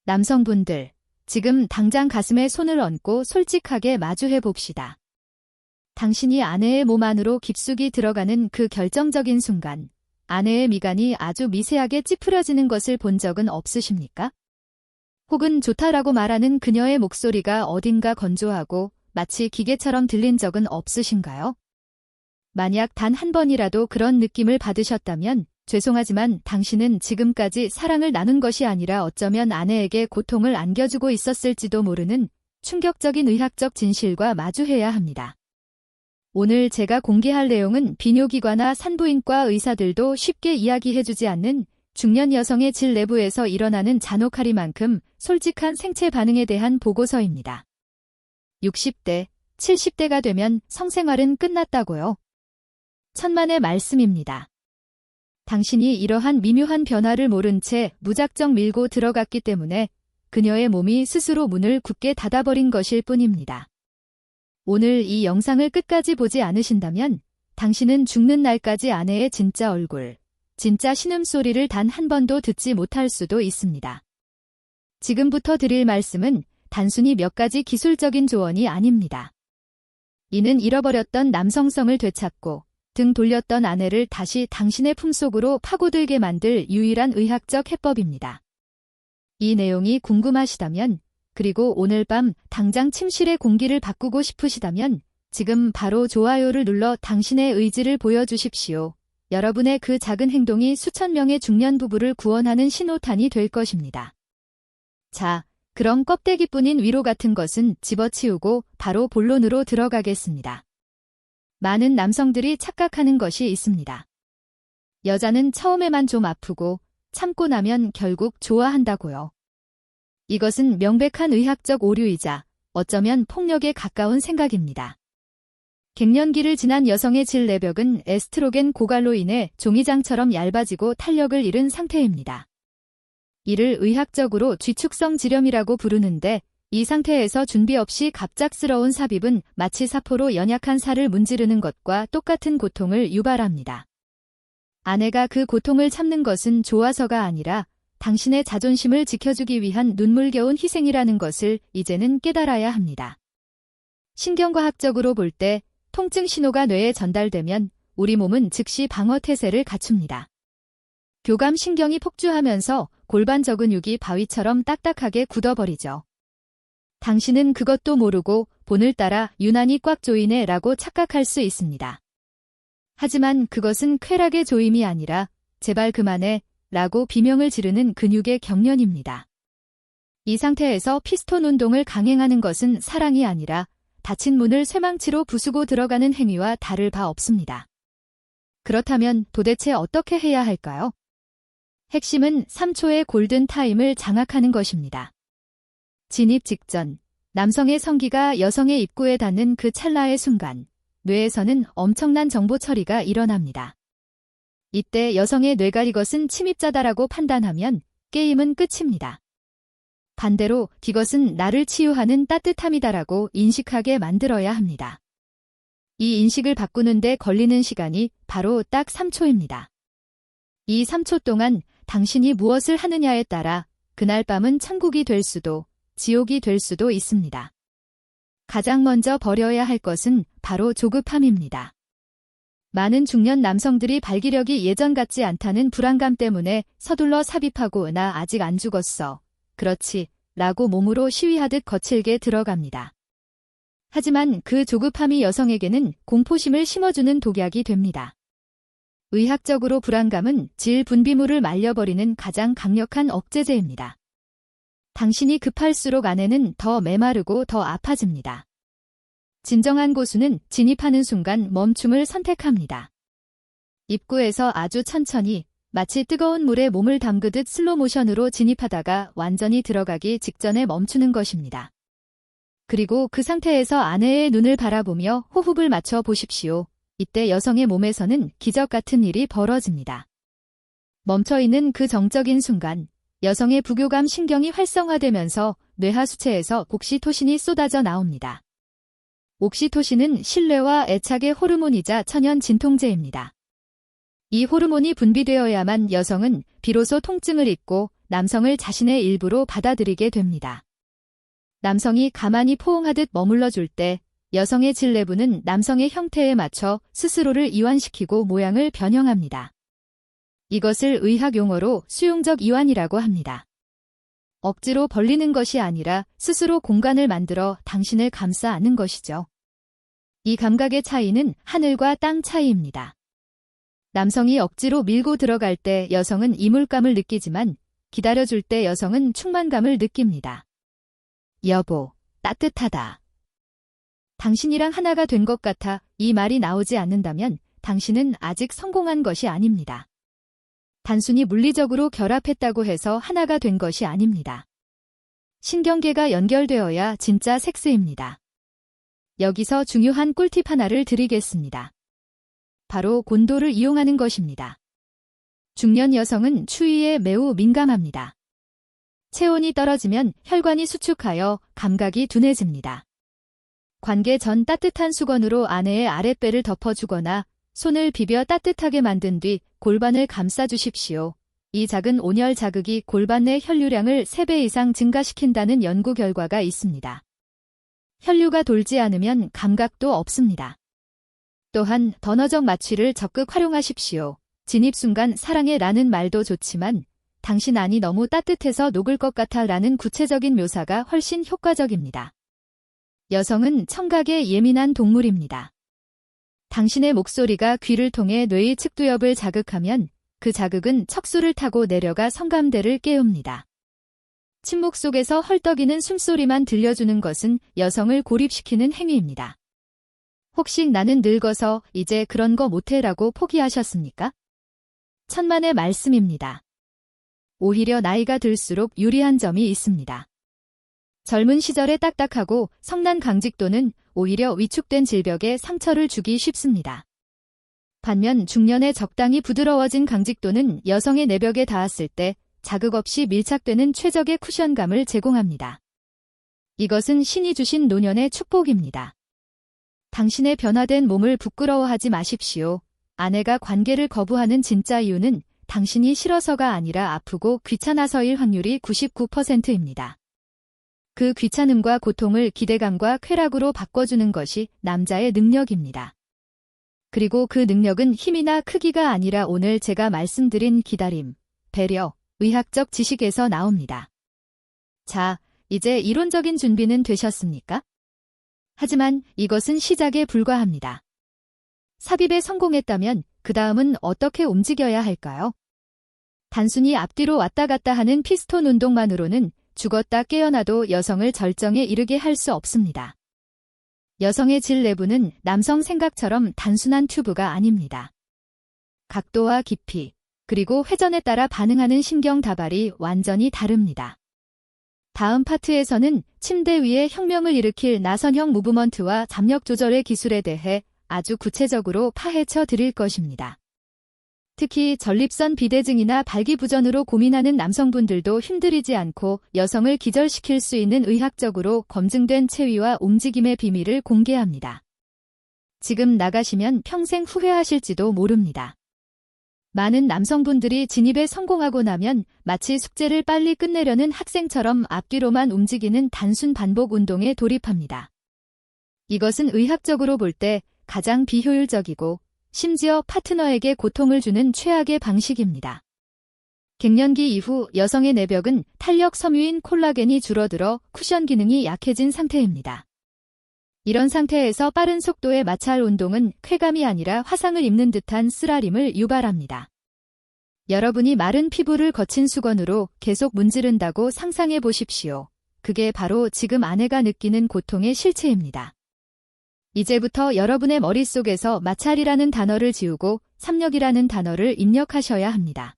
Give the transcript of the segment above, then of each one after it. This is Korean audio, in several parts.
남성분들, 지금 당장 가슴에 손을 얹고 솔직하게 마주해 봅시다. 당신이 아내의 몸 안으로 깊숙이 들어가는 그 결정적인 순간, 아내의 미간이 아주 미세하게 찌푸려지는 것을 본 적은 없으십니까? 혹은 좋다라고 말하는 그녀의 목소리가 어딘가 건조하고 마치 기계처럼 들린 적은 없으신가요? 만약 단 한 번이라도 그런 느낌을 받으셨다면 죄송하지만 당신은 지금까지 사랑을 나눈 것이 아니라 어쩌면 아내에게 고통을 안겨주고 있었을지도 모르는 충격적인 의학적 진실과 마주해야 합니다. 오늘 제가 공개할 내용은 비뇨기과나 산부인과 의사들도 쉽게 이야기해주지 않는 중년 여성의 질 내부에서 일어나는 잔혹하리만큼 솔직한 생체 반응에 대한 보고서입니다. 60대, 70대가 되면 성생활은 끝났다고요? 천만의 말씀입니다. 당신이 이러한 미묘한 변화를 모른 채 무작정 밀고 들어갔기 때문에 그녀의 몸이 스스로 문을 굳게 닫아버린 것일 뿐입니다. 오늘 이 영상을 끝까지 보지 않으신다면 당신은 죽는 날까지 아내의 진짜 얼굴, 진짜 신음소리를 단 한 번도 듣지 못할 수도 있습니다. 지금부터 드릴 말씀은 단순히 몇 가지 기술적인 조언이 아닙니다. 이는 잃어버렸던 남성성을 되찾고 등 돌렸던 아내를 다시 당신의 품속으로 파고들게 만들 유일한 의학적 해법입니다. 이 내용이 궁금하시다면, 그리고 오늘 밤 당장 침실의 공기를 바꾸고 싶으시다면 지금 바로 좋아요를 눌러 당신의 의지를 보여주십시오. 여러분의 그 작은 행동이 수천 명의 중년 부부를 구원하는 신호탄이 될 것입니다. 자, 그럼 껍데기뿐인 위로 같은 것은 집어치우고 바로 본론으로 들어가겠습니다. 많은 남성들이 착각하는 것이 있습니다. 여자는 처음에만 좀 아프고 참고 나면 결국 좋아한다고요. 이것은 명백한 의학적 오류이자 어쩌면 폭력에 가까운 생각입니다. 갱년기를 지난 여성의 질 내벽은 에스트로겐 고갈로 인해 종이장처럼 얇아지고 탄력을 잃은 상태입니다. 이를 의학적으로 쥐축성 지렴이라고 부르는데 이 상태에서 준비 없이 갑작스러운 삽입은 마치 사포로 연약한 살을 문지르는 것과 똑같은 고통을 유발합니다. 아내가 그 고통을 참는 것은 좋아서가 아니라 당신의 자존심을 지켜주기 위한 눈물겨운 희생이라는 것을 이제는 깨달아야 합니다. 신경과학적으로 볼 때 통증 신호가 뇌에 전달되면 우리 몸은 즉시 방어태세를 갖춥니다. 교감신경이 폭주하면서 골반 저근육이 바위처럼 딱딱하게 굳어버리죠. 당신은 그것도 모르고 본을 따라 유난히 꽉 조이네 라고 착각할 수 있습니다. 하지만 그것은 쾌락의 조임이 아니라 제발 그만해 라고 비명을 지르는 근육의 경련입니다. 이 상태에서 피스톤 운동을 강행하는 것은 사랑이 아니라 닫힌 문을 쇠망치로 부수고 들어가는 행위와 다를 바 없습니다. 그렇다면 도대체 어떻게 해야 할까요? 핵심은 3초의 골든 타임을 장악하는 것입니다. 진입 직전, 남성의 성기가 여성의 입구에 닿는 그 찰나의 순간, 뇌에서는 엄청난 정보 처리가 일어납니다. 이때 여성의 뇌가 이것은 침입자다라고 판단하면 게임은 끝입니다. 반대로 이것은 나를 치유하는 따뜻함이다라고 인식하게 만들어야 합니다. 이 인식을 바꾸는데 걸리는 시간이 바로 딱 3초입니다. 이 3초 동안 당신이 무엇을 하느냐에 따라 그날 밤은 천국이 될 수도 지옥이 될 수도 있습니다. 가장 먼저 버려야 할 것은 바로 조급함입니다. 많은 중년 남성들이 발기력이 예전 같지 않다는 불안감 때문에 서둘러 삽입하고 나 아직 안 죽었어. 그렇지. 라고 몸으로 시위하듯 거칠게 들어갑니다. 하지만 그 조급함이 여성에게는 공포심을 심어주는 독약이 됩니다. 의학적으로 불안감은 질 분비물을 말려버리는 가장 강력한 억제제입니다. 당신이 급할수록 아내는 더 메마르고 더 아파집니다. 진정한 고수는 진입하는 순간 멈춤을 선택합니다. 입구에서 아주 천천히 마치 뜨거운 물에 몸을 담그듯 슬로모션으로 진입하다가 완전히 들어가기 직전에 멈추는 것입니다. 그리고 그 상태에서 아내의 눈을 바라보며 호흡을 맞춰 보십시오. 이때 여성의 몸에서는 기적 같은 일이 벌어집니다. 멈춰있는 그 정적인 순간, 여성의 부교감 신경이 활성화되면서 뇌하 수체에서 옥시토신이 쏟아져 나옵니다. 옥시토신은 신뢰와 애착의 호르몬이자 천연 진통제입니다. 이 호르몬이 분비되어야만 여성은 비로소 통증을 잊고 남성을 자신의 일부로 받아들이게 됩니다. 남성이 가만히 포옹하듯 머물러 줄 때 여성의 질 내부는 남성의 형태에 맞춰 스스로를 이완시키고 모양을 변형합니다. 이것을 의학 용어로 수용적 이완이라고 합니다. 억지로 벌리는 것이 아니라 스스로 공간을 만들어 당신을 감싸 안는 것이죠. 이 감각의 차이는 하늘과 땅 차이입니다. 남성이 억지로 밀고 들어갈 때 여성은 이물감을 느끼지만 기다려줄 때 여성은 충만감을 느낍니다. 여보, 따뜻하다. 당신이랑 하나가 된 것 같아 이 말이 나오지 않는다면 당신은 아직 성공한 것이 아닙니다. 단순히 물리적으로 결합했다고 해서 하나가 된 것이 아닙니다. 신경계가 연결되어야 진짜 섹스입니다. 여기서 중요한 꿀팁 하나를 드리겠습니다. 바로 곤도를 이용하는 것입니다. 중년 여성은 추위에 매우 민감합니다. 체온이 떨어지면 혈관이 수축하여 감각이 둔해집니다. 관계 전 따뜻한 수건으로 아내의 아랫배를 덮어주거나 손을 비벼 따뜻하게 만든 뒤 골반을 감싸주십시오. 이 작은 온열 자극이 골반 내 혈류량을 3배 이상 증가시킨다는 연구 결과가 있습니다. 혈류가 돌지 않으면 감각도 없습니다. 또한 번호적 마취를 적극 활용하십시오. 진입 순간 사랑해 라는 말도 좋지만 당신 안이 너무 따뜻해서 녹을 것 같아 라는 구체적인 묘사가 훨씬 효과적입니다. 여성은 청각에 예민한 동물입니다. 당신의 목소리가 귀를 통해 뇌의 측두엽을 자극하면 그 자극은 척수를 타고 내려가 성감대를 깨웁니다. 침묵 속에서 헐떡이는 숨소리만 들려주는 것은 여성을 고립시키는 행위입니다. 혹시 나는 늙어서 이제 그런 거 못해라고 포기하셨습니까? 천만의 말씀입니다. 오히려 나이가 들수록 유리한 점이 있습니다. 젊은 시절에 딱딱하고 성난 강직도는 오히려 위축된 질벽에 상처를 주기 쉽습니다. 반면 중년에 적당히 부드러워진 강직도는 여성의 내벽에 닿았을 때 자극 없이 밀착되는 최적의 쿠션감을 제공합니다. 이것은 신이 주신 노년의 축복입니다. 당신의 변화된 몸을 부끄러워하지 마십시오. 아내가 관계를 거부하는 진짜 이유는 당신이 싫어서가 아니라 아프고 귀찮아서일 확률이 99%입니다. 그 귀찮음과 고통을 기대감과 쾌락으로 바꿔주는 것이 남자의 능력입니다. 그리고 그 능력은 힘이나 크기가 아니라 오늘 제가 말씀드린 기다림, 배려, 의학적 지식에서 나옵니다. 자, 이제 이론적인 준비는 되셨습니까? 하지만 이것은 시작에 불과합니다. 삽입에 성공했다면 그 다음은 어떻게 움직여야 할까요? 단순히 앞뒤로 왔다 갔다 하는 피스톤 운동만으로는 죽었다 깨어나도 여성을 절정에 이르게 할 수 없습니다. 여성의 질 내부는 남성 생각처럼 단순한 튜브가 아닙니다. 각도와 깊이, 그리고 회전에 따라 반응하는 신경 다발이 완전히 다릅니다. 다음 파트에서는 침대 위에 혁명을 일으킬 나선형 무브먼트와 잡력 조절의 기술에 대해 아주 구체적으로 파헤쳐 드릴 것입니다. 특히 전립선 비대증이나 발기부전으로 고민하는 남성분들도 힘들이지 않고 여성을 기절시킬 수 있는 의학적으로 검증된 체위와 움직임의 비밀을 공개합니다. 지금 나가시면 평생 후회하실지도 모릅니다. 많은 남성분들이 진입에 성공하고 나면 마치 숙제를 빨리 끝내려는 학생처럼 앞뒤로만 움직이는 단순 반복 운동에 돌입합니다. 이것은 의학적으로 볼 때 가장 비효율적이고 심지어 파트너에게 고통을 주는 최악의 방식입니다. 갱년기 이후 여성의 내벽은 탄력 섬유인 콜라겐이 줄어들어 쿠션 기능이 약해진 상태입니다. 이런 상태에서 빠른 속도의 마찰 운동은 쾌감이 아니라 화상을 입는 듯한 쓰라림을 유발합니다. 여러분이 마른 피부를 거친 수건으로 계속 문지른다고 상상해 보십시오. 그게 바로 지금 아내가 느끼는 고통의 실체입니다. 이제부터 여러분의 머릿속에서 마찰이라는 단어를 지우고 삼력이라는 단어를 입력하셔야 합니다.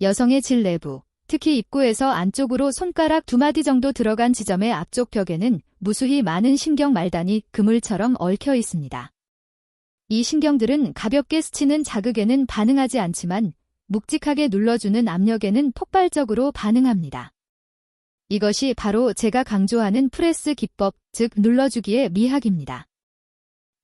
여성의 질 내부, 특히 입구에서 안쪽으로 손가락 2마디 정도 들어간 지점의 앞쪽 벽에는 무수히 많은 신경 말단이 그물처럼 얽혀 있습니다. 이 신경들은 가볍게 스치는 자극에는 반응하지 않지만 묵직하게 눌러주는 압력에는 폭발적으로 반응합니다. 이것이 바로 제가 강조하는 프레스 기법, 즉 눌러주기의 미학입니다.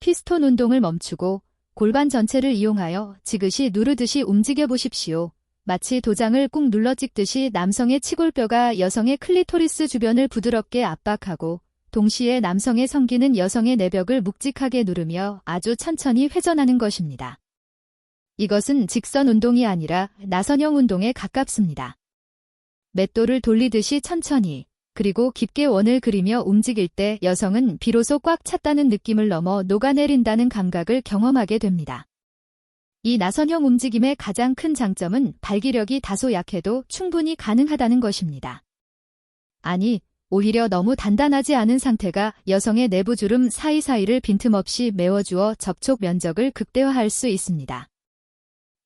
피스톤 운동을 멈추고 골반 전체를 이용하여 지그시 누르듯이 움직여 보십시오. 마치 도장을 꾹 눌러 찍듯이 남성의 치골뼈가 여성의 클리토리스 주변을 부드럽게 압박하고 동시에 남성의 성기는 여성의 내벽을 묵직하게 누르며 아주 천천히 회전하는 것입니다. 이것은 직선 운동이 아니라 나선형 운동에 가깝습니다. 맷돌을 돌리듯이 천천히 그리고 깊게 원을 그리며 움직일 때 여성은 비로소 꽉 찼다는 느낌을 넘어 녹아내린다는 감각을 경험하게 됩니다. 이 나선형 움직임의 가장 큰 장점은 발기력이 다소 약해도 충분히 가능하다는 것입니다. 아니, 오히려 너무 단단하지 않은 상태가 여성의 내부주름 사이사이를 빈틈없이 메워주어 접촉 면적을 극대화할 수 있습니다.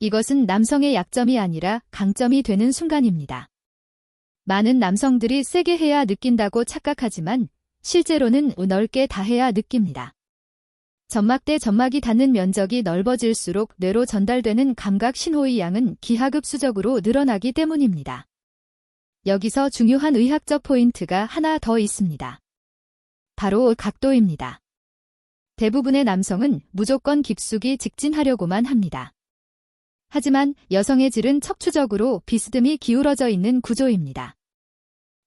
이것은 남성의 약점이 아니라 강점이 되는 순간입니다. 많은 남성들이 세게 해야 느낀다고 착각하지만 실제로는 넓게 닿아야 느낍니다. 점막대 점막이 닿는 면적이 넓어질수록 뇌로 전달되는 감각 신호의 양은 기하급수적으로 늘어나기 때문입니다. 여기서 중요한 의학적 포인트가 하나 더 있습니다. 바로 각도입니다. 대부분의 남성은 무조건 깊숙이 직진하려고만 합니다. 하지만 여성의 질은 척추적으로 비스듬히 기울어져 있는 구조입니다.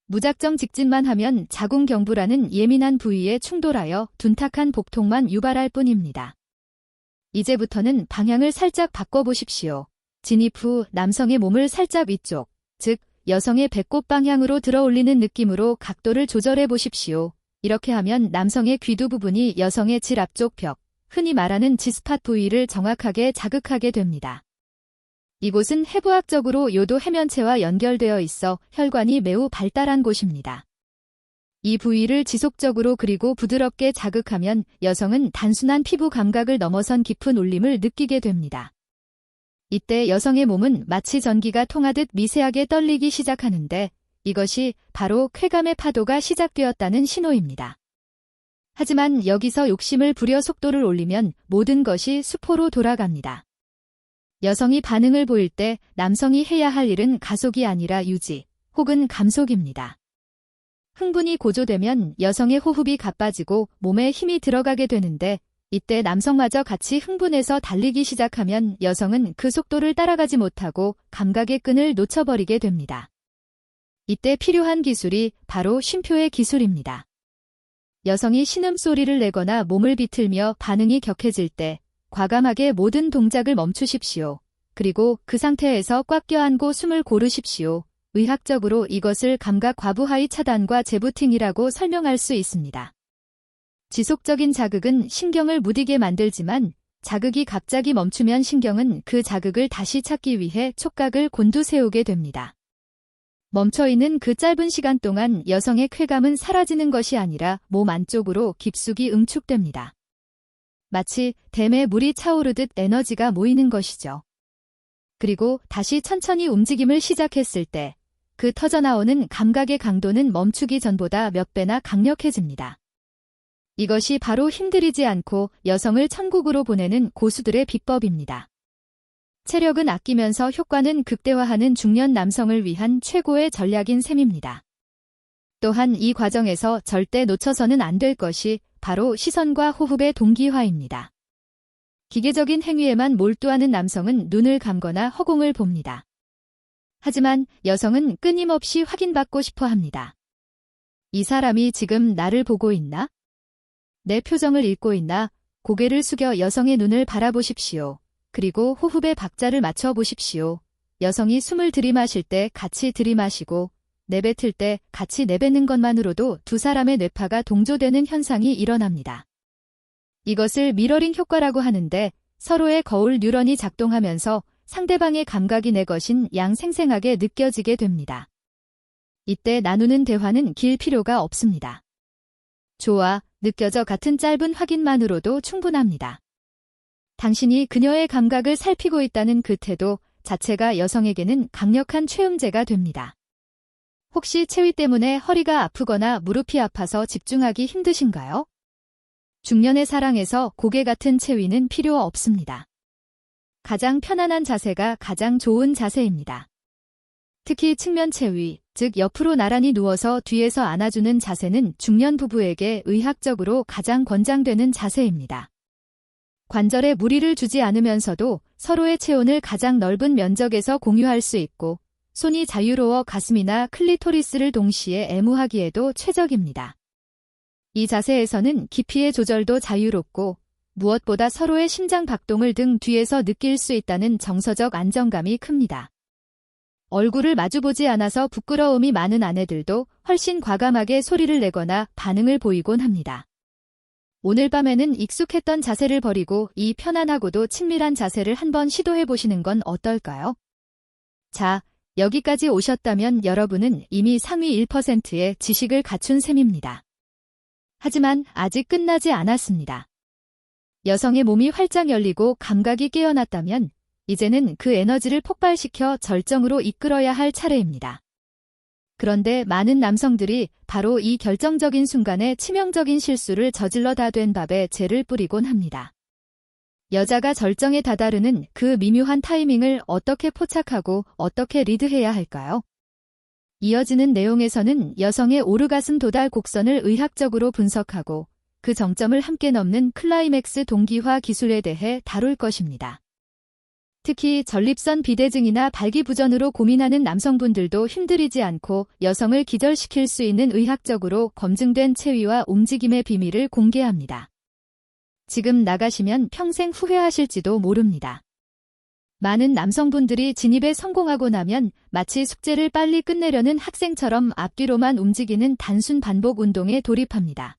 무작정 직진만 하면 자궁경부라는 예민한 부위에 충돌하여 둔탁한 복통만 유발할 뿐입니다. 이제부터는 방향을 살짝 바꿔보십시오. 진입 후 남성의 몸을 살짝 위쪽, 즉 여성의 배꼽 방향으로 들어 올리는 느낌으로 각도를 조절해 보십시오. 이렇게 하면 남성의 귀두 부분이 여성의 질 앞쪽 벽, 흔히 말하는 G스팟 부위를 정확하게 자극하게 됩니다. 이곳은 해부학적으로 요도 해면체와 연결되어 있어 혈관이 매우 발달한 곳입니다. 이 부위를 지속적으로 그리고 부드럽게 자극하면 여성은 단순한 피부 감각을 넘어선 깊은 울림을 느끼게 됩니다. 이때 여성의 몸은 마치 전기가 통하듯 미세하게 떨리기 시작하는데 이것이 바로 쾌감의 파도가 시작되었다는 신호입니다. 하지만 여기서 욕심을 부려 속도를 올리면 모든 것이 수포로 돌아갑니다. 여성이 반응을 보일 때 남성이 해야 할 일은 가속이 아니라 유지 혹은 감속입니다. 흥분이 고조되면 여성의 호흡이 가빠지고 몸에 힘이 들어가게 되는데 이때 남성마저 같이 흥분해서 달리기 시작하면 여성은 그 속도를 따라가지 못하고 감각의 끈을 놓쳐버리게 됩니다. 이때 필요한 기술이 바로 쉼표의 기술입니다. 여성이 신음소리를 내거나 몸을 비틀며 반응이 격해질 때 과감하게 모든 동작을 멈추십시오. 그리고 그 상태에서 꽉 껴안고 숨을 고르십시오. 의학적으로 이것을 감각 과부하의 차단과 재부팅이라고 설명할 수 있습니다. 지속적인 자극은 신경을 무디게 만들지만 자극이 갑자기 멈추면 신경은 그 자극을 다시 찾기 위해 촉각을 곤두세우게 됩니다. 멈춰있는 그 짧은 시간 동안 여성의 쾌감은 사라지는 것이 아니라 몸 안쪽으로 깊숙이 응축됩니다. 마치 댐에 물이 차오르듯 에너지가 모이는 것이죠. 그리고 다시 천천히 움직임을 시작했을 때 그 터져나오는 감각의 강도는 멈추기 전보다 몇 배나 강력해집니다. 이것이 바로 힘들이지 않고 여성을 천국으로 보내는 고수들의 비법입니다. 체력은 아끼면서 효과는 극대화하는 중년 남성을 위한 최고의 전략인 셈입니다. 또한 이 과정에서 절대 놓쳐서는 안 될 것이 바로 시선과 호흡의 동기화입니다. 기계적인 행위에만 몰두하는 남성은 눈을 감거나 허공을 봅니다. 하지만 여성은 끊임없이 확인받고 싶어 합니다. 이 사람이 지금 나를 보고 있나? 내 표정을 읽고 있나? 고개를 숙여 여성의 눈을 바라보십시오. 그리고 호흡의 박자를 맞춰 보십시오. 여성이 숨을 들이마실 때 같이 들이마시고 내뱉을 때 같이 내뱉는 것만으로도 두 사람의 뇌파가 동조되는 현상이 일어납니다. 이것을 미러링 효과라고 하는데 서로의 거울 뉴런이 작동하면서 상대방의 감각이 내 것인 양 생생하게 느껴지게 됩니다. 이때 나누는 대화는 길 필요가 없습니다. 좋아, 느껴져 같은 짧은 확인만으로도 충분합니다. 당신이 그녀의 감각을 살피고 있다는 그 태도 자체가 여성에게는 강력한 최음제가 됩니다. 혹시 체위 때문에 허리가 아프거나 무릎이 아파서 집중하기 힘드신가요? 중년의 사랑에서 고개 같은 체위는 필요 없습니다. 가장 편안한 자세가 가장 좋은 자세입니다. 특히 측면 체위, 즉 옆으로 나란히 누워서 뒤에서 안아주는 자세는 중년 부부에게 의학적으로 가장 권장되는 자세입니다. 관절에 무리를 주지 않으면서도 서로의 체온을 가장 넓은 면적에서 공유할 수 있고 손이 자유로워 가슴이나 클리토리스를 동시에 애무하기에도 최적입니다. 이 자세에서는 깊이의 조절도 자유롭고 무엇보다 서로의 심장 박동을 등 뒤에서 느낄 수 있다는 정서적 안정감이 큽니다. 얼굴을 마주보지 않아서 부끄러움이 많은 아내들도 훨씬 과감하게 소리를 내거나 반응을 보이곤 합니다. 오늘 밤에는 익숙했던 자세를 버리고 이 편안하고도 친밀한 자세를 한번 시도해 보시는 건 어떨까요? 자, 여기까지 오셨다면 여러분은 이미 상위 1%의 지식을 갖춘 셈입니다. 하지만 아직 끝나지 않았습니다. 여성의 몸이 활짝 열리고 감각이 깨어났다면 이제는 그 에너지를 폭발시켜 절정으로 이끌어야 할 차례입니다. 그런데 많은 남성들이 바로 이 결정적인 순간에 치명적인 실수를 저질러 다 된 밥에 재를 뿌리곤 합니다. 여자가 절정에 다다르는 그 미묘한 타이밍을 어떻게 포착하고 어떻게 리드해야 할까요? 이어지는 내용에서는 여성의 오르가슴 도달 곡선을 의학적으로 분석하고 그 정점을 함께 넘는 클라이맥스 동기화 기술에 대해 다룰 것입니다. 특히 전립선 비대증이나 발기부전으로 고민하는 남성분들도 힘들이지 않고 여성을 기절시킬 수 있는 의학적으로 검증된 체위와 움직임의 비밀을 공개합니다. 지금 나가시면 평생 후회하실지도 모릅니다. 많은 남성분들이 진입에 성공하고 나면 마치 숙제를 빨리 끝내려는 학생처럼 앞뒤로만 움직이는 단순 반복 운동에 돌입합니다.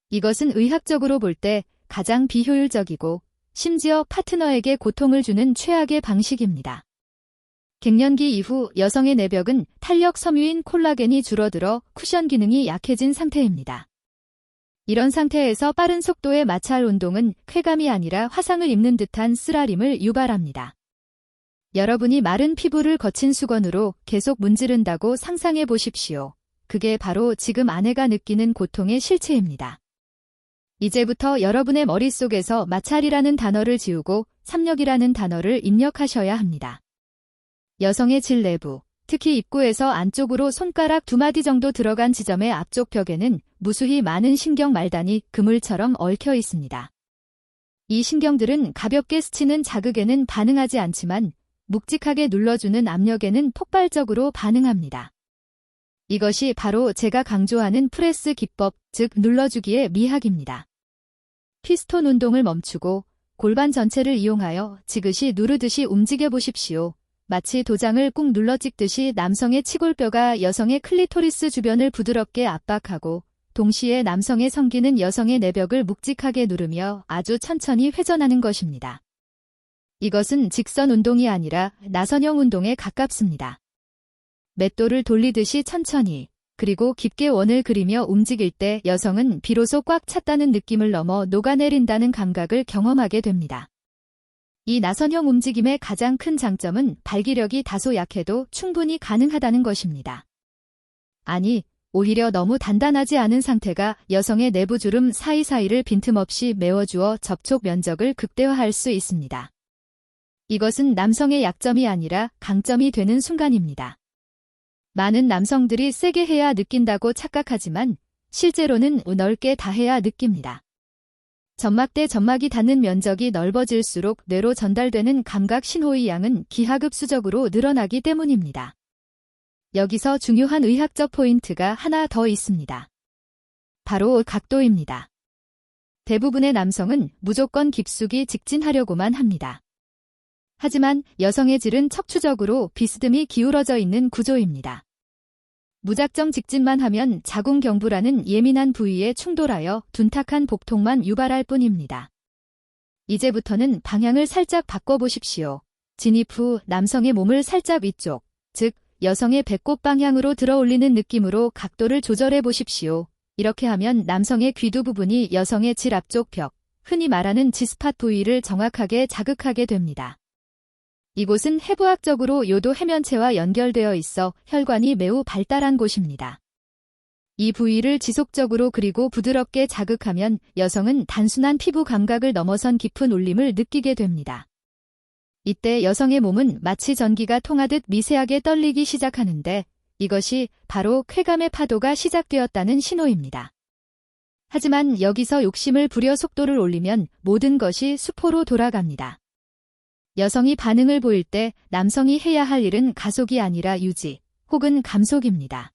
이것은 의학적으로 볼 때 가장 비효율적이고 심지어 파트너에게 고통을 주는 최악의 방식입니다. 갱년기 이후 여성의 내벽은 탄력 섬유인 콜라겐이 줄어들어 쿠션 기능이 약해진 상태입니다. 이런 상태에서 빠른 속도의 마찰 운동은 쾌감이 아니라 화상을 입는 듯한 쓰라림을 유발합니다. 여러분이 마른 피부를 거친 수건으로 계속 문지른다고 상상해 보십시오. 그게 바로 지금 아내가 느끼는 고통의 실체입니다. 이제부터 여러분의 머릿속에서 마찰이라는 단어를 지우고 삼력이라는 단어를 입력하셔야 합니다. 여성의 질 내부, 특히 입구에서 안쪽으로 손가락 2마디 정도 들어간 지점의 앞쪽 벽에는 무수히 많은 신경 말단이 그물처럼 얽혀 있습니다. 이 신경들은 가볍게 스치는 자극에는 반응하지 않지만 묵직하게 눌러주는 압력에는 폭발적으로 반응합니다. 이것이 바로 제가 강조하는 프레스 기법, 즉 눌러주기의 미학입니다. 피스톤 운동을 멈추고 골반 전체를 이용하여 지그시 누르듯이 움직여 보십시오. 마치 도장을 꾹 눌러 찍듯이 남성의 치골뼈가 여성의 클리토리스 주변을 부드럽게 압박하고 동시에 남성의 성기는 여성의 내벽을 묵직하게 누르며 아주 천천히 회전하는 것입니다. 이것은 직선 운동이 아니라 나선형 운동에 가깝습니다. 맷돌을 돌리듯이 천천히 그리고 깊게 원을 그리며 움직일 때 여성은 비로소 꽉 찼다는 느낌을 넘어 녹아내린다는 감각을 경험하게 됩니다. 이 나선형 움직임의 가장 큰 장점은 발기력이 다소 약해도 충분히 가능하다는 것입니다. 아니, 오히려 너무 단단하지 않은 상태가 여성의 내부 주름 사이사이를 빈틈없이 메워주어 접촉 면적을 극대화할 수 있습니다. 이것은 남성의 약점이 아니라 강점이 되는 순간입니다. 많은 남성들이 세게 해야 느낀다고 착각하지만 실제로는 넓게 다해야 느낍니다. 점막대 점막이 닿는 면적이 넓어질수록 뇌로 전달되는 감각 신호의 양은 기하급수적으로 늘어나기 때문입니다. 여기서 중요한 의학적 포인트가 하나 더 있습니다. 바로 각도입니다. 대부분의 남성은 무조건 깊숙이 직진하려고만 합니다. 하지만 여성의 질은 척추적으로 비스듬히 기울어져 있는 구조입니다. 무작정 직진만 하면 자궁경부라는 예민한 부위에 충돌하여 둔탁한 복통만 유발할 뿐입니다. 이제부터는 방향을 살짝 바꿔보십시오. 진입 후 남성의 몸을 살짝 위쪽, 즉 여성의 배꼽 방향으로 들어올리는 느낌으로 각도를 조절해 보십시오. 이렇게 하면 남성의 귀두 부분이 여성의 질 앞쪽 벽, 흔히 말하는 G스팟 부위를 정확하게 자극하게 됩니다. 이곳은 해부학적으로 요도 해면체와 연결되어 있어 혈관이 매우 발달한 곳입니다. 이 부위를 지속적으로 그리고 부드럽게 자극하면 여성은 단순한 피부 감각을 넘어선 깊은 울림을 느끼게 됩니다. 이때 여성의 몸은 마치 전기가 통하듯 미세하게 떨리기 시작하는데 이것이 바로 쾌감의 파도가 시작되었다는 신호입니다. 하지만 여기서 욕심을 부려 속도를 올리면 모든 것이 수포로 돌아갑니다. 여성이 반응을 보일 때 남성이 해야 할 일은 가속이 아니라 유지 혹은 감속입니다.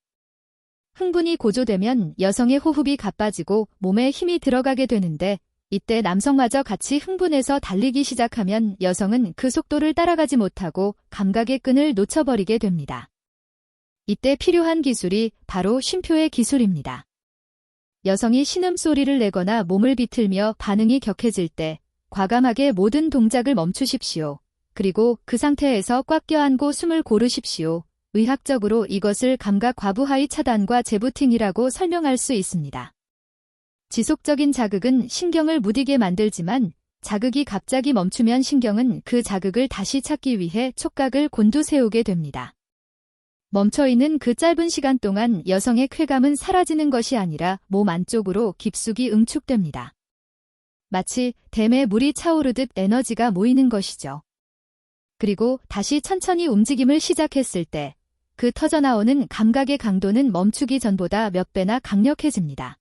흥분이 고조되면 여성의 호흡이 가빠지고 몸에 힘이 들어가게 되는데 이때 남성마저 같이 흥분해서 달리기 시작하면 여성은 그 속도를 따라가지 못하고 감각의 끈을 놓쳐버리게 됩니다. 이때 필요한 기술이 바로 쉼표의 기술입니다. 여성이 신음소리를 내거나 몸을 비틀며 반응이 격해질 때 과감하게 모든 동작을 멈추십시오. 그리고 그 상태에서 꽉 껴안고 숨을 고르십시오. 의학적으로 이것을 감각 과부하의 차단과 재부팅이라고 설명할 수 있습니다. 지속적인 자극은 신경을 무디게 만들지만 자극이 갑자기 멈추면 신경은 그 자극을 다시 찾기 위해 촉각을 곤두세우게 됩니다. 멈춰있는 그 짧은 시간 동안 여성의 쾌감은 사라지는 것이 아니라 몸 안쪽으로 깊숙이 응축됩니다. 마치 댐에 물이 차오르듯 에너지가 모이는 것이죠. 그리고 다시 천천히 움직임을 시작했을 때 그 터져나오는 감각의 강도는 멈추기 전보다 몇 배나 강력해집니다.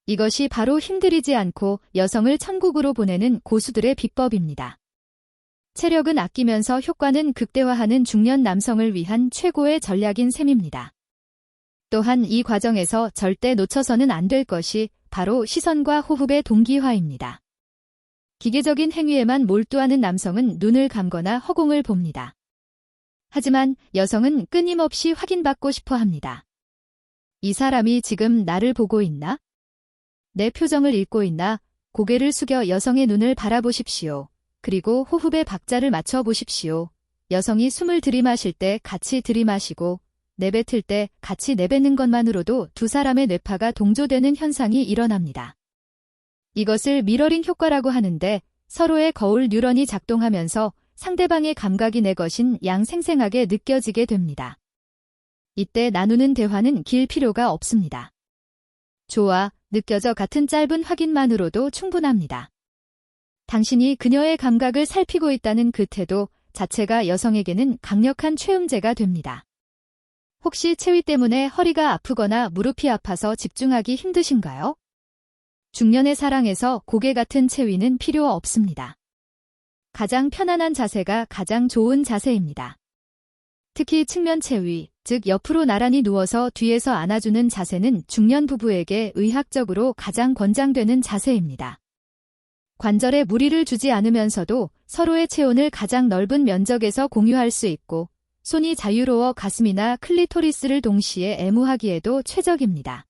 이것이 바로 힘들이지 않고 여성을 천국으로 보내는 고수들의 비법입니다. 체력은 아끼면서 효과는 극대화하는 중년 남성을 위한 최고의 전략인 셈입니다. 또한 이 과정에서 절대 놓쳐서는 안 될 것이 바로 시선과 호흡의 동기화입니다. 기계적인 행위에만 몰두하는 남성은 눈을 감거나 허공을 봅니다. 하지만 여성은 끊임없이 확인받고 싶어 합니다. 이 사람이 지금 나를 보고 있나? 내 표정을 읽고 있나? 고개를 숙여 여성의 눈을 바라보십시오. 그리고 호흡의 박자를 맞춰 보십시오. 여성이 숨을 들이마실 때 같이 들이마시고 내뱉을 때 같이 내뱉는 것만으로도 두 사람의 뇌파가 동조되는 현상이 일어납니다. 이것을 미러링 효과라고 하는데 서로의 거울 뉴런이 작동하면서 상대방의 감각이 내 것인 양 생생하게 느껴지게 됩니다. 이때 나누는 대화는 길 필요가 없습니다. 좋아, 느껴져 같은 짧은 확인만으로도 충분합니다. 당신이 그녀의 감각을 살피고 있다는 그 태도 자체가 여성에게는 강력한 최음제가 됩니다. 혹시 체위 때문에 허리가 아프거나 무릎이 아파서 집중하기 힘드신가요? 중년의 사랑에서 고개 같은 체위는 필요 없습니다. 가장 편안한 자세가 가장 좋은 자세입니다. 특히 측면 체위, 즉 옆으로 나란히 누워서 뒤에서 안아주는 자세는 중년 부부에게 의학적으로 가장 권장되는 자세입니다. 관절에 무리를 주지 않으면서도 서로의 체온을 가장 넓은 면적에서 공유할 수 있고 손이 자유로워 가슴이나 클리토리스를 동시에 애무하기에도 최적입니다.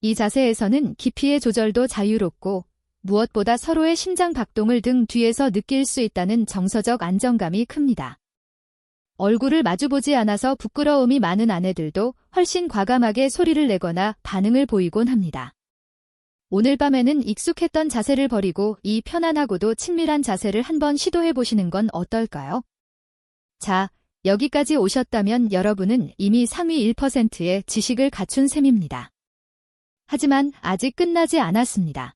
이 자세에서는 깊이의 조절도 자유롭고 무엇보다 서로의 심장 박동을 등 뒤에서 느낄 수 있다는 정서적 안정감이 큽니다. 얼굴을 마주보지 않아서 부끄러움이 많은 아내들도 훨씬 과감하게 소리를 내거나 반응을 보이곤 합니다. 오늘 밤에는 익숙했던 자세를 버리고 이 편안하고도 친밀한 자세를 한번 시도해 보시는 건 어떨까요? 자, 여기까지 오셨다면 여러분은 이미 상위 1%의 지식을 갖춘 셈입니다. 하지만 아직 끝나지 않았습니다.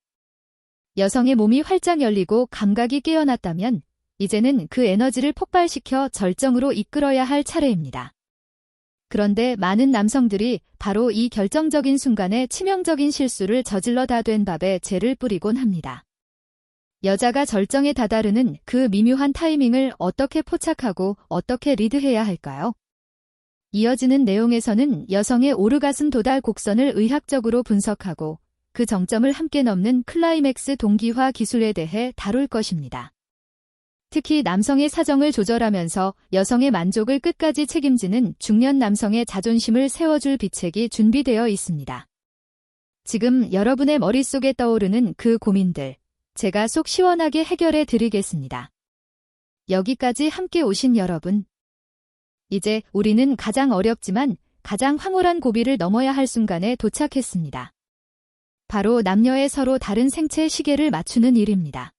여성의 몸이 활짝 열리고 감각이 깨어났다면 이제는 그 에너지를 폭발시켜 절정으로 이끌어야 할 차례입니다. 그런데 많은 남성들이 바로 이 결정적인 순간에 치명적인 실수를 저질러 다 된 밥에 재를 뿌리곤 합니다. 여자가 절정에 다다르는 그 미묘한 타이밍을 어떻게 포착하고 어떻게 리드해야 할까요? 이어지는 내용에서는 여성의 오르가슴 도달 곡선을 의학적으로 분석하고 그 정점을 함께 넘는 클라이맥스 동기화 기술에 대해 다룰 것입니다. 특히 남성의 사정을 조절하면서 여성의 만족을 끝까지 책임지는 중년 남성의 자존심을 세워줄 비책이 준비되어 있습니다. 지금 여러분의 머릿속에 떠오르는 그 고민들, 제가 속 시원하게 해결해 드리겠습니다. 여기까지 함께 오신 여러분. 이제 우리는 가장 어렵지만 가장 황홀한 고비를 넘어야 할 순간에 도착했습니다. 바로 남녀의 서로 다른 생체 시계를 맞추는 일입니다.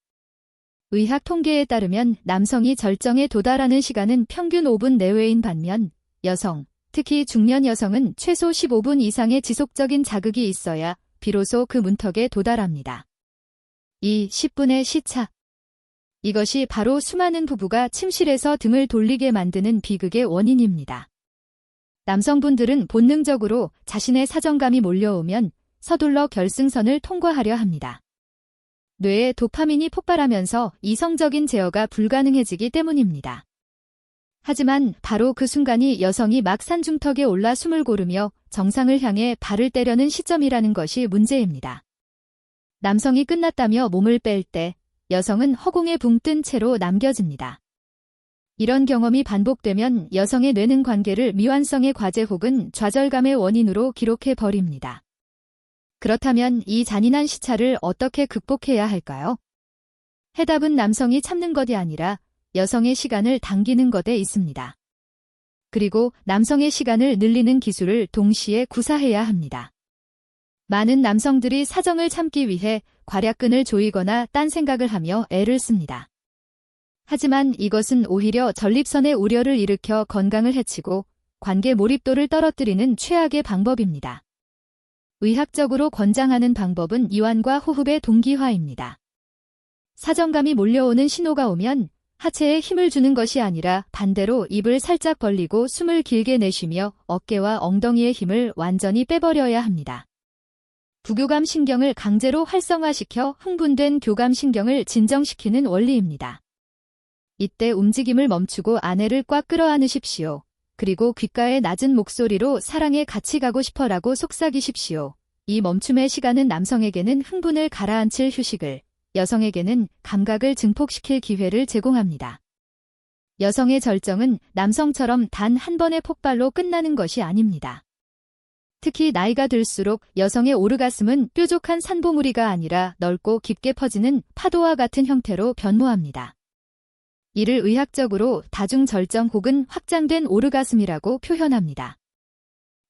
의학 통계에 따르면 남성이 절정에 도달하는 시간은 평균 5분 내외인 반면 여성, 특히 중년 여성은 최소 15분 이상의 지속적인 자극이 있어야 비로소 그 문턱에 도달합니다. 이 10분의 시차. 이것이 바로 수많은 부부가 침실에서 등을 돌리게 만드는 비극의 원인입니다. 남성분들은 본능적으로 자신의 사정감이 몰려오면 서둘러 결승선을 통과하려 합니다. 뇌에 도파민이 폭발하면서 이성적인 제어가 불가능해지기 때문입니다. 하지만 바로 그 순간이 여성이 막 산중턱에 올라 숨을 고르며 정상을 향해 발을 떼려는 시점이라는 것이 문제입니다. 남성이 끝났다며 몸을 뺄 때 여성은 허공에 붕 뜬 채로 남겨집니다. 이런 경험이 반복되면 여성의 뇌는 관계를 미완성의 과제 혹은 좌절감의 원인으로 기록해 버립니다. 그렇다면 이 잔인한 시차를 어떻게 극복해야 할까요? 해답은 남성이 참는 것이 아니라 여성의 시간을 당기는 것에 있습니다. 그리고 남성의 시간을 늘리는 기술을 동시에 구사해야 합니다. 많은 남성들이 사정을 참기 위해 괄약근을 조이거나 딴 생각을 하며 애를 씁니다. 하지만 이것은 오히려 전립선의 우려를 일으켜 건강을 해치고 관계 몰입도를 떨어뜨리는 최악의 방법입니다. 의학적으로 권장하는 방법은 이완과 호흡의 동기화입니다. 사정감이 몰려오는 신호가 오면 하체에 힘을 주는 것이 아니라 반대로 입을 살짝 벌리고 숨을 길게 내쉬며 어깨와 엉덩이의 힘을 완전히 빼버려야 합니다. 부교감 신경을 강제로 활성화시켜 흥분된 교감 신경을 진정시키는 원리입니다. 이때 움직임을 멈추고 아내를 꽉 끌어안으십시오. 그리고 귓가에 낮은 목소리로 사랑에 같이 가고 싶어라고 속삭이십시오. 이 멈춤의 시간은 남성에게는 흥분을 가라앉힐 휴식을, 여성에게는 감각을 증폭시킬 기회를 제공합니다. 여성의 절정은 남성처럼 단 한 번의 폭발로 끝나는 것이 아닙니다. 특히 나이가 들수록 여성의 오르가슴은 뾰족한 산봉우리가 아니라 넓고 깊게 퍼지는 파도와 같은 형태로 변모합니다. 이를 의학적으로 다중절정 혹은 확장된 오르가슴이라고 표현합니다.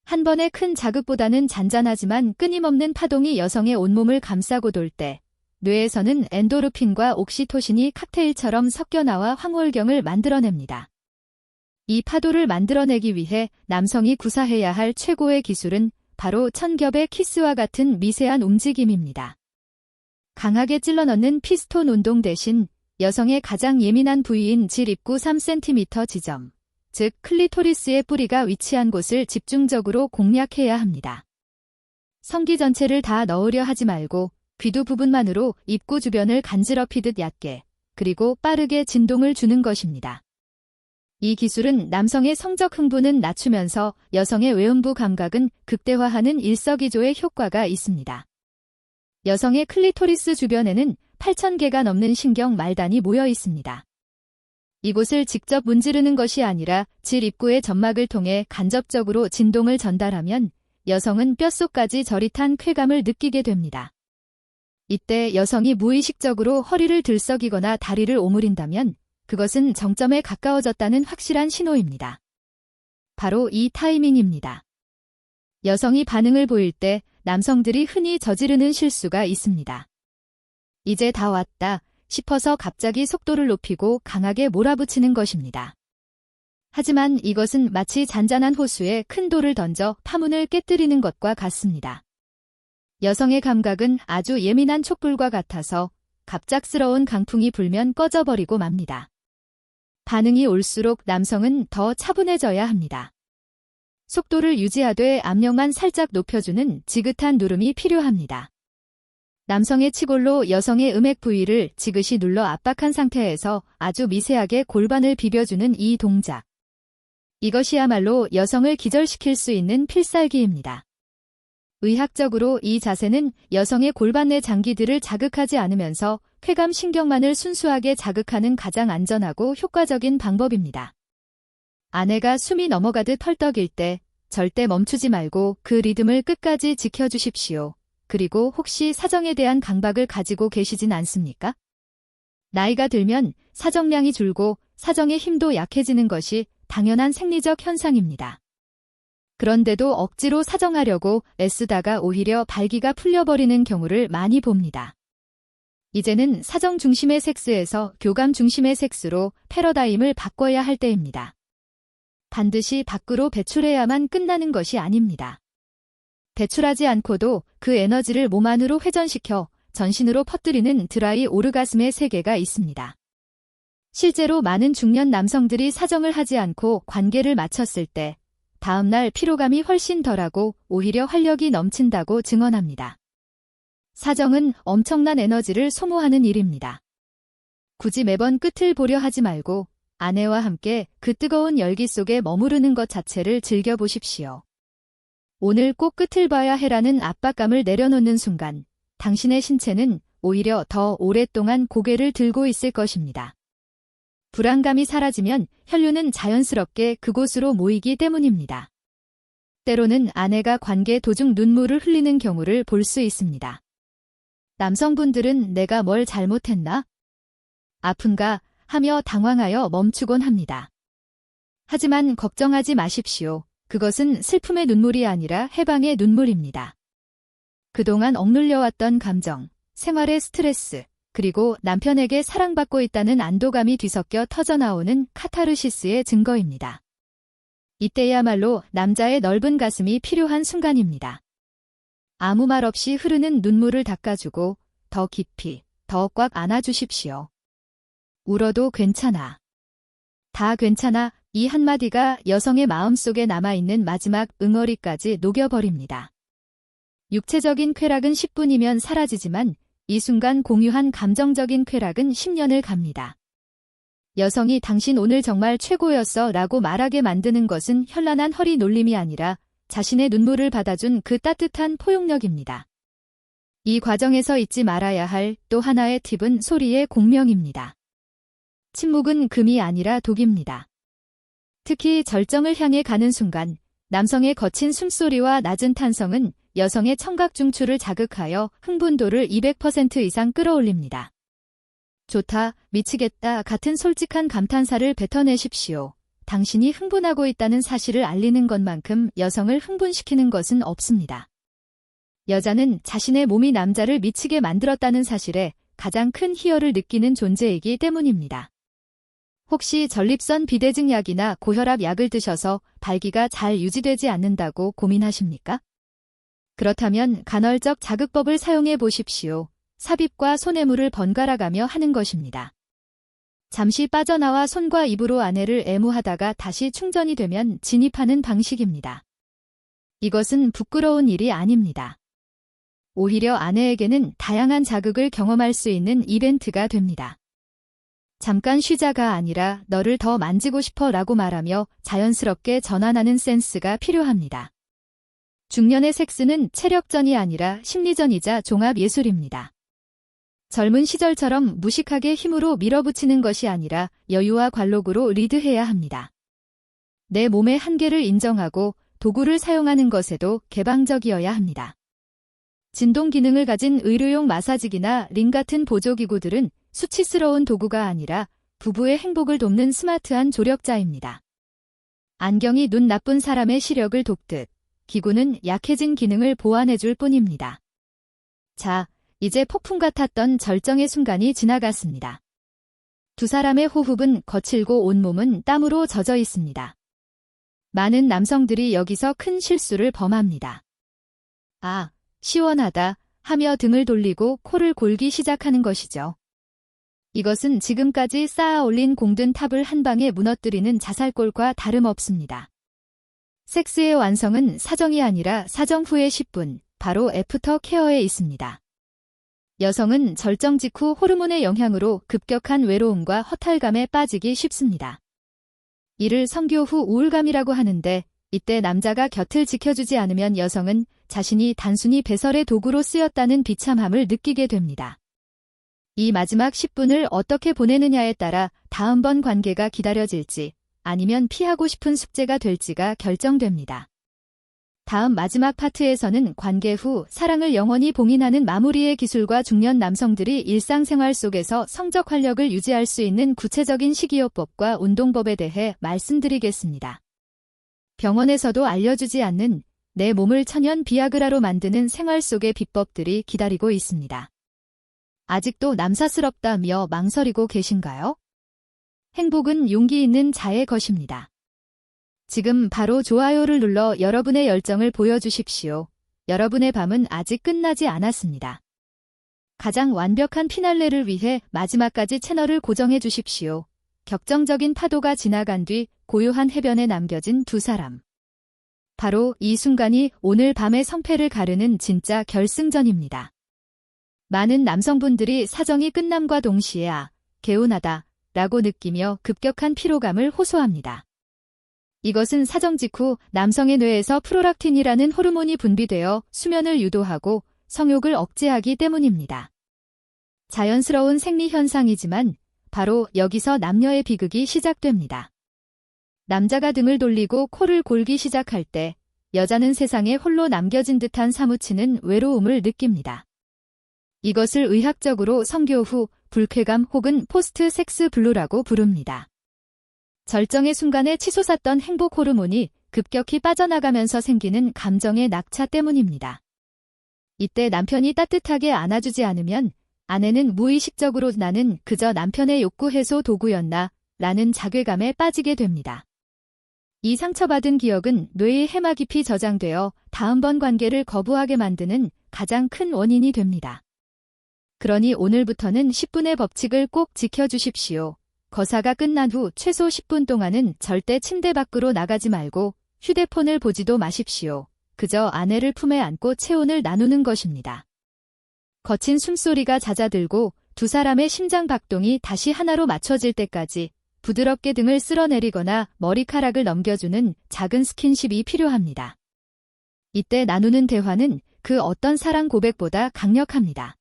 한 번의 큰 자극보다는 잔잔하지만 끊임없는 파동이 여성의 온몸을 감싸고 돌 때 뇌에서는 엔도르핀과 옥시토신이 칵테일처럼 섞여 나와 황홀경을 만들어냅니다. 이 파도를 만들어내기 위해 남성이 구사해야 할 최고의 기술은 바로 천겹의 키스와 같은 미세한 움직임입니다. 강하게 찔러넣는 피스톤 운동 대신 여성의 가장 예민한 부위인 질 입구 3cm 지점, 즉 클리토리스의 뿌리가 위치한 곳을 집중적으로 공략해야 합니다. 성기 전체를 다 넣으려 하지 말고 귀두 부분만으로 입구 주변을 간지럽히듯 얕게, 그리고 빠르게 진동을 주는 것입니다. 이 기술은 남성의 성적 흥분은 낮추면서 여성의 외음부 감각은 극대화하는 일석이조의 효과가 있습니다. 여성의 클리토리스 주변에는 8,000개가 넘는 신경 말단이 모여 있습니다. 이곳을 직접 문지르는 것이 아니라 질 입구의 점막을 통해 간접적으로 진동을 전달하면 여성은 뼛속까지 저릿한 쾌감을 느끼게 됩니다. 이때 여성이 무의식적으로 허리를 들썩이거나 다리를 오므린다면 그것은 정점에 가까워졌다는 확실한 신호입니다. 바로 이 타이밍입니다. 여성이 반응을 보일 때 남성들이 흔히 저지르는 실수가 있습니다. 이제 다 왔다 싶어서 갑자기 속도를 높이고 강하게 몰아붙이는 것입니다. 하지만 이것은 마치 잔잔한 호수에 큰 돌을 던져 파문을 깨뜨리는 것과 같습니다. 여성의 감각은 아주 예민한 촛불과 같아서 갑작스러운 강풍이 불면 꺼져버리고 맙니다. 반응이 올수록 남성은 더 차분해져야 합니다. 속도를 유지하되 압력만 살짝 높여주는 지긋한 누름이 필요합니다. 남성의 치골로 여성의 음액 부위를 지그시 눌러 압박한 상태에서 아주 미세하게 골반을 비벼주는 이 동작. 이것이야말로 여성을 기절시킬 수 있는 필살기입니다. 의학적으로 이 자세는 여성의 골반 내 장기들을 자극하지 않으면서 쾌감 신경만을 순수하게 자극하는 가장 안전하고 효과적인 방법입니다. 아내가 숨이 넘어가듯 펄떡일 때 절대 멈추지 말고 그 리듬을 끝까지 지켜주십시오. 그리고 혹시 사정에 대한 강박을 가지고 계시진 않습니까? 나이가 들면 사정량이 줄고 사정의 힘도 약해지는 것이 당연한 생리적 현상입니다. 그런데도 억지로 사정하려고 애쓰다가 오히려 발기가 풀려버리는 경우를 많이 봅니다. 이제는 사정 중심의 섹스에서 교감 중심의 섹스로 패러다임을 바꿔야 할 때입니다. 반드시 밖으로 배출해야만 끝나는 것이 아닙니다. 배출하지 않고도 그 에너지를 몸 안으로 회전시켜 전신으로 퍼뜨리는 드라이 오르가슴의 세계가 있습니다. 실제로 많은 중년 남성들이 사정을 하지 않고 관계를 마쳤을 때 다음날 피로감이 훨씬 덜하고 오히려 활력이 넘친다고 증언합니다. 사정은 엄청난 에너지를 소모하는 일입니다. 굳이 매번 끝을 보려 하지 말고 아내와 함께 그 뜨거운 열기 속에 머무르는 것 자체를 즐겨보십시오. 오늘 꼭 끝을 봐야 해라는 압박감을 내려놓는 순간 당신의 신체는 오히려 더 오랫동안 고개를 들고 있을 것입니다. 불안감이 사라지면 혈류는 자연스럽게 그곳으로 모이기 때문입니다. 때로는 아내가 관계 도중 눈물을 흘리는 경우를 볼 수 있습니다. 남성분들은 내가 뭘 잘못했나? 아픈가? 하며 당황하여 멈추곤 합니다. 하지만 걱정하지 마십시오. 그것은 슬픔의 눈물이 아니라 해방의 눈물입니다. 그동안 억눌려왔던 감정, 생활의 스트레스, 그리고 남편에게 사랑받고 있다는 안도감이 뒤섞여 터져나오는 카타르시스의 증거입니다. 이때야말로 남자의 넓은 가슴이 필요한 순간입니다. 아무 말 없이 흐르는 눈물을 닦아주고 더 깊이, 더 꽉 안아주십시오. 울어도 괜찮아. 다 괜찮아. 이 한마디가 여성의 마음속에 남아있는 마지막 응어리까지 녹여버립니다. 육체적인 쾌락은 10분이면 사라지지만 이 순간 공유한 감정적인 쾌락은 10년을 갑니다. 여성이 당신 오늘 정말 최고였어 라고 말하게 만드는 것은 현란한 허리 놀림이 아니라 자신의 눈물을 받아준 그 따뜻한 포용력입니다. 이 과정에서 잊지 말아야 할 또 하나의 팁은 소리의 공명입니다. 침묵은 금이 아니라 독입니다. 특히 절정을 향해 가는 순간 남성의 거친 숨소리와 낮은 탄성은 여성의 청각 중추를 자극하여 흥분도를 200% 이상 끌어올립니다. 좋다, 미치겠다 같은 솔직한 감탄사를 뱉어내십시오. 당신이 흥분하고 있다는 사실을 알리는 것만큼 여성을 흥분시키는 것은 없습니다. 여자는 자신의 몸이 남자를 미치게 만들었다는 사실에 가장 큰 희열을 느끼는 존재이기 때문입니다. 혹시 전립선 비대증 약이나 고혈압 약을 드셔서 발기가 잘 유지되지 않는다고 고민하십니까? 그렇다면 간헐적 자극법을 사용해 보십시오. 삽입과 손에물을 번갈아가며 하는 것입니다. 잠시 빠져나와 손과 입으로 아내를 애무하다가 다시 충전이 되면 진입하는 방식입니다. 이것은 부끄러운 일이 아닙니다. 오히려 아내에게는 다양한 자극을 경험할 수 있는 이벤트가 됩니다. 잠깐 쉬자가 아니라 너를 더 만지고 싶어 라고 말하며 자연스럽게 전환하는 센스가 필요합니다. 중년의 섹스는 체력전이 아니라 심리전이자 종합예술입니다. 젊은 시절처럼 무식하게 힘으로 밀어붙이는 것이 아니라 여유와 관록으로 리드해야 합니다. 내 몸의 한계를 인정하고 도구를 사용하는 것에도 개방적이어야 합니다. 진동 기능을 가진 의료용 마사지기나 링 같은 보조기구들은 수치스러운 도구가 아니라 부부의 행복을 돕는 스마트한 조력자입니다. 안경이 눈 나쁜 사람의 시력을 돕듯 기구는 약해진 기능을 보완해줄 뿐입니다. 자, 이제 폭풍 같았던 절정의 순간이 지나갔습니다. 두 사람의 호흡은 거칠고 온몸은 땀으로 젖어 있습니다. 많은 남성들이 여기서 큰 실수를 범합니다. 아, 시원하다 하며 등을 돌리고 코를 골기 시작하는 것이죠. 이것은 지금까지 쌓아 올린 공든 탑을 한 방에 무너뜨리는 자살골과 다름없습니다. 섹스의 완성은 사정이 아니라 사정 후의 10분, 바로 애프터 케어에 있습니다. 여성은 절정 직후 호르몬의 영향으로 급격한 외로움과 허탈감에 빠지기 쉽습니다. 이를 성교 후 우울감이라고 하는데 이때 남자가 곁을 지켜주지 않으면 여성은 자신이 단순히 배설의 도구로 쓰였다는 비참함을 느끼게 됩니다. 이 마지막 10분을 어떻게 보내느냐에 따라 다음번 관계가 기다려질지 아니면 피하고 싶은 숙제가 될지가 결정됩니다. 다음 마지막 파트에서는 관계 후 사랑을 영원히 봉인하는 마무리의 기술과 중년 남성들이 일상생활 속에서 성적 활력을 유지할 수 있는 구체적인 식이요법과 운동법에 대해 말씀드리겠습니다. 병원에서도 알려주지 않는 내 몸을 천연 비아그라로 만드는 생활 속의 비법들이 기다리고 있습니다. 아직도 남사스럽다며 망설이고 계신가요? 행복은 용기 있는 자의 것입니다. 지금 바로 좋아요를 눌러 여러분의 열정을 보여주십시오. 여러분의 밤은 아직 끝나지 않았습니다. 가장 완벽한 피날레를 위해 마지막까지 채널을 고정해 주십시오. 격정적인 파도가 지나간 뒤 고요한 해변에 남겨진 두 사람. 바로 이 순간이 오늘 밤의 성패를 가르는 진짜 결승전입니다. 많은 남성분들이 사정이 끝남과 동시에 개운하다 라고 느끼며 급격한 피로감을 호소합니다. 이것은 사정 직후 남성의 뇌에서 프롤락틴이라는 호르몬이 분비되어 수면을 유도하고 성욕을 억제하기 때문입니다. 자연스러운 생리 현상이지만 바로 여기서 남녀의 비극이 시작됩니다. 남자가 등을 돌리고 코를 골기 시작할 때 여자는 세상에 홀로 남겨진 듯한 사무치는 외로움을 느낍니다. 이것을 의학적으로 성교 후 불쾌감 혹은 포스트 섹스 블루라고 부릅니다. 절정의 순간에 치솟았던 행복 호르몬이 급격히 빠져나가면서 생기는 감정의 낙차 때문입니다. 이때 남편이 따뜻하게 안아주지 않으면 아내는 무의식적으로 나는 그저 남편의 욕구 해소 도구였나 라는 자괴감에 빠지게 됩니다. 이 상처받은 기억은 뇌의 해마 깊이 저장되어 다음번 관계를 거부하게 만드는 가장 큰 원인이 됩니다. 그러니 오늘부터는 10분의 법칙을 꼭 지켜주십시오. 거사가 끝난 후 최소 10분 동안은 절대 침대 밖으로 나가지 말고 휴대폰을 보지도 마십시오. 그저 아내를 품에 안고 체온을 나누는 것입니다. 거친 숨소리가 잦아들고 두 사람의 심장 박동이 다시 하나로 맞춰질 때까지 부드럽게 등을 쓸어내리거나 머리카락을 넘겨주는 작은 스킨십이 필요합니다. 이때 나누는 대화는 그 어떤 사랑 고백보다 강력합니다.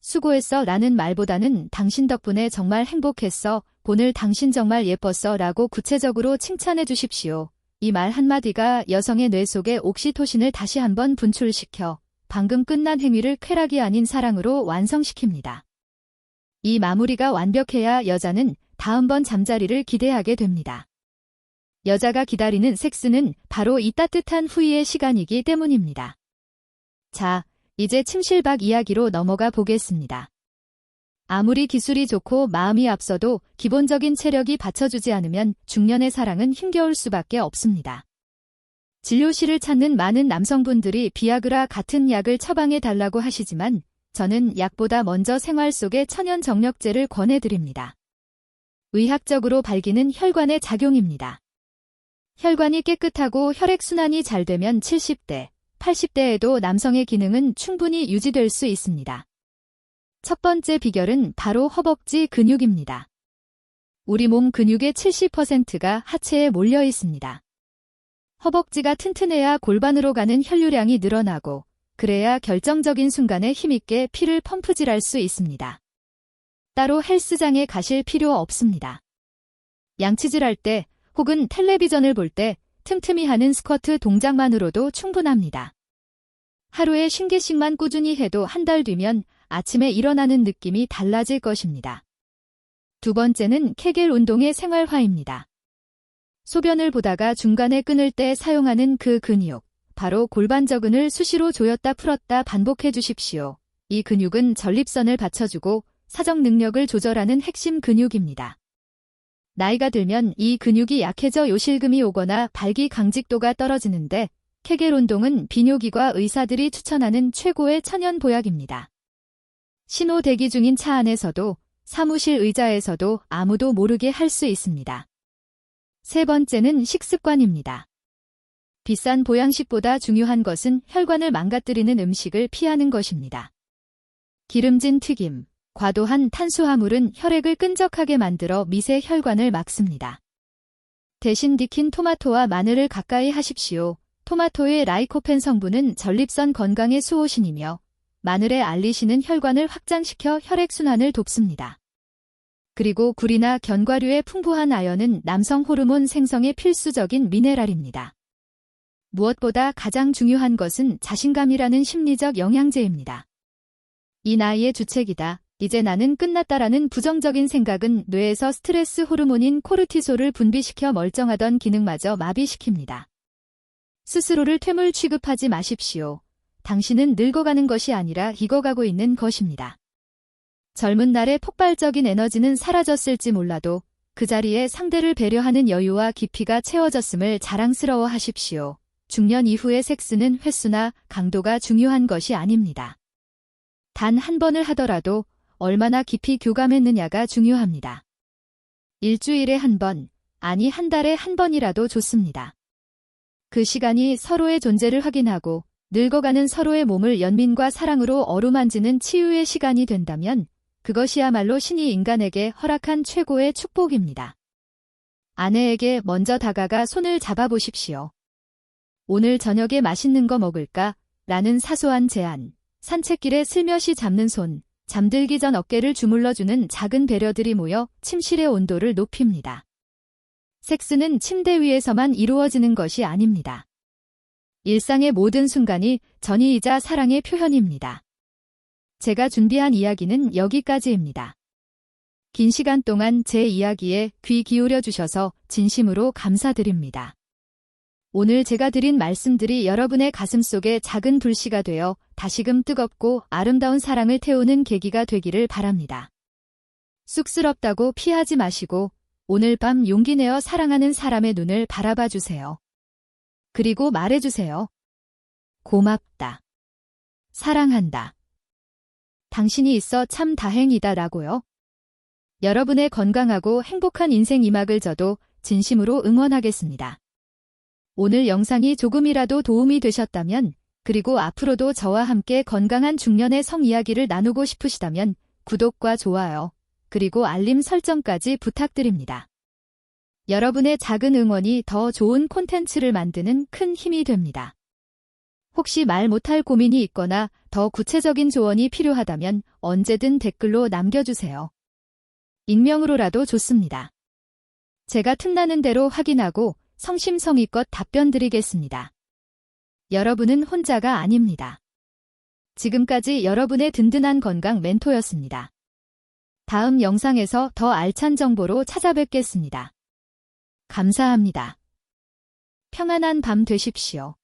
수고했어 라는 말보다는 당신 덕분에 정말 행복했어, 오늘 당신 정말 예뻤어 라고 구체적으로 칭찬해 주십시오. 이 말 한마디가 여성의 뇌 속에 옥시토신을 다시 한번 분출시켜 방금 끝난 행위를 쾌락이 아닌 사랑으로 완성시킵니다. 이 마무리가 완벽해야 여자는 다음번 잠자리를 기대하게 됩니다. 여자가 기다리는 섹스는 바로 이 따뜻한 후위의 시간이기 때문입니다. 자, 이제 침실박 이야기로 넘어가 보겠습니다. 아무리 기술이 좋고 마음이 앞서도 기본적인 체력이 받쳐주지 않으면 중년의 사랑은 힘겨울 수밖에 없습니다. 진료실을 찾는 많은 남성분들이 비아그라 같은 약을 처방해 달라고 하시지만 저는 약보다 먼저 생활 속의 천연정력제를 권해드립니다. 의학적으로 밝히는 혈관의 작용입니다. 혈관이 깨끗하고 혈액순환이 잘 되면 70대, 80대에도 남성의 기능은 충분히 유지될 수 있습니다. 첫 번째 비결은 바로 허벅지 근육입니다. 우리 몸 근육의 70%가 하체에 몰려 있습니다. 허벅지가 튼튼해야 골반으로 가는 혈류량이 늘어나고 그래야 결정적인 순간에 힘있게 피를 펌프질할 수 있습니다. 따로 헬스장에 가실 필요 없습니다. 양치질할 때 혹은 텔레비전을 볼 때 틈틈이 하는 스쿼트 동작만으로도 충분합니다. 하루에 50개씩만 꾸준히 해도 한 달 뒤면 아침에 일어나는 느낌이 달라질 것입니다. 두 번째는 케겔 운동의 생활화입니다. 소변을 보다가 중간에 끊을 때 사용하는 그 근육, 바로 골반저근을 수시로 조였다 풀었다 반복해 주십시오. 이 근육은 전립선을 받쳐주고 사정 능력을 조절하는 핵심 근육입니다. 나이가 들면 이 근육이 약해져 요실금이 오거나 발기 강직도가 떨어지는데 케겔 운동은 비뇨기과 의사들이 추천하는 최고의 천연 보약입니다. 신호 대기 중인 차 안에서도 사무실 의자에서도 아무도 모르게 할 수 있습니다. 세 번째는 식습관입니다. 비싼 보양식보다 중요한 것은 혈관을 망가뜨리는 음식을 피하는 것입니다. 기름진 튀김, 과도한 탄수화물은 혈액을 끈적하게 만들어 미세 혈관을 막습니다. 대신 익힌 토마토와 마늘을 가까이 하십시오. 토마토의 라이코펜 성분은 전립선 건강의 수호신이며 마늘의 알리신은 혈관을 확장시켜 혈액순환을 돕습니다. 그리고 굴이나 견과류의 풍부한 아연은 남성 호르몬 생성에 필수적인 미네랄입니다. 무엇보다 가장 중요한 것은 자신감이라는 심리적 영양제입니다. 이 나이의 주책이다, 이제 나는 끝났다라는 부정적인 생각은 뇌에서 스트레스 호르몬인 코르티솔을 분비시켜 멀쩡하던 기능마저 마비시킵니다. 스스로를 퇴물 취급하지 마십시오. 당신은 늙어가는 것이 아니라 익어가고 있는 것입니다. 젊은 날의 폭발적인 에너지는 사라졌을지 몰라도 그 자리에 상대를 배려하는 여유와 깊이가 채워졌음을 자랑스러워 하십시오. 중년 이후의 섹스는 횟수나 강도가 중요한 것이 아닙니다. 단 한 번을 하더라도 얼마나 깊이 교감했느냐가 중요합니다. 일주일에 한 번, 아니 한 달에 한 번이라도 좋습니다. 그 시간이 서로의 존재를 확인하고 늙어가는 서로의 몸을 연민과 사랑으로 어루만지는 치유의 시간이 된다면 그것이야말로 신이 인간에게 허락한 최고의 축복입니다. 아내에게 먼저 다가가 손을 잡아보십시오. 오늘 저녁에 맛있는 거 먹을까? 라는 사소한 제안, 산책길에 슬며시 잡는 손, 잠들기 전 어깨를 주물러주는 작은 배려들이 모여 침실의 온도를 높입니다. 섹스는 침대 위에서만 이루어지는 것이 아닙니다. 일상의 모든 순간이 전의이자 사랑의 표현입니다. 제가 준비한 이야기는 여기까지입니다. 긴 시간 동안 제 이야기에 귀 기울여 주셔서 진심으로 감사드립니다. 오늘 제가 드린 말씀들이 여러분의 가슴속에 작은 불씨가 되어 다시금 뜨겁고 아름다운 사랑을 태우는 계기가 되기를 바랍니다. 쑥스럽다고 피하지 마시고 오늘 밤 용기 내어 사랑하는 사람의 눈을 바라봐 주세요. 그리고 말해주세요. 고맙다. 사랑한다. 당신이 있어 참 다행이다 라고요. 여러분의 건강하고 행복한 인생 이막을 저도 진심으로 응원하겠습니다. 오늘 영상이 조금이라도 도움이 되셨다면 그리고 앞으로도 저와 함께 건강한 중년의 성 이야기를 나누고 싶으시다면 구독과 좋아요, 그리고 알림 설정까지 부탁드립니다. 여러분의 작은 응원이 더 좋은 콘텐츠를 만드는 큰 힘이 됩니다. 혹시 말 못할 고민이 있거나 더 구체적인 조언이 필요하다면 언제든 댓글로 남겨주세요. 익명으로라도 좋습니다. 제가 틈나는 대로 확인하고 성심성의껏 답변드리겠습니다. 여러분은 혼자가 아닙니다. 지금까지 여러분의 든든한 건강 멘토였습니다. 다음 영상에서 더 알찬 정보로 찾아뵙겠습니다. 감사합니다. 평안한 밤 되십시오.